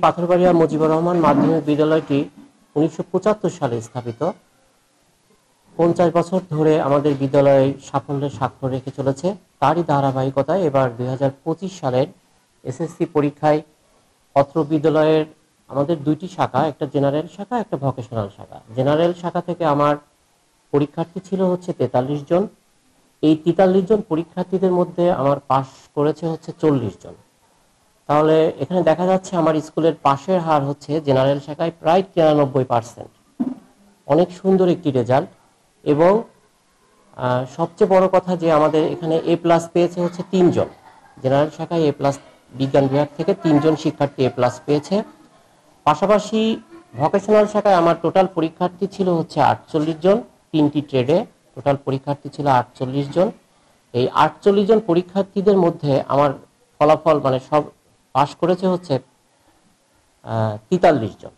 পাথরবাড়িয়া মুজিবুর রহমান মাধ্যমিক বিদ্যালয়টি 1975 সালে স্থাপিত। 50 বছর ধরে আমাদের বিদ্যালয় সাফল্যের স্বাক্ষর রেখে চলেছে। তারই ধারাবাহিকতায় এবার 2025 সালের এসএসসি পরীক্ষায় অত্র বিদ্যালয়ের আমাদের দুইটি শাখা, একটা জেনারেল শাখা, একটা ভোকেশনাল শাখা। জেনারেল শাখা থেকে আমার পরীক্ষার্থী ছিল হচ্ছে 43 জন। এই 43 জন পরীক্ষার্থীদের মধ্যে আমার পাশ করেছে হচ্ছে 40 জন। তাহলে এখানে দেখা যাচ্ছে আমার স্কুলের পাশের হার হচ্ছে জেনারেল শাখায় প্রায় 93%। অনেক সুন্দর একটি রেজাল্ট। এবং সবচেয়ে বড় কথা যে আমাদের এখানে এ প্লাস পেয়েছে হচ্ছে 3 জন। জেনারেল শাখায় এ প্লাস, বিজ্ঞান বিভাগ থেকে 3 জন শিক্ষার্থী এ প্লাস পেয়েছে। পাশাপাশি ভোকেশনাল শাখায় আমার টোটাল পরীক্ষার্থী ছিল হচ্ছে 48 জন। 3টি ট্রেডে টোটাল পরীক্ষার্থী ছিল 48 জন। এই 48 জন পরীক্ষার্থীদের মধ্যে আমার ফলাফল মানে সব পাশ করেছে হচ্ছে 43 জন।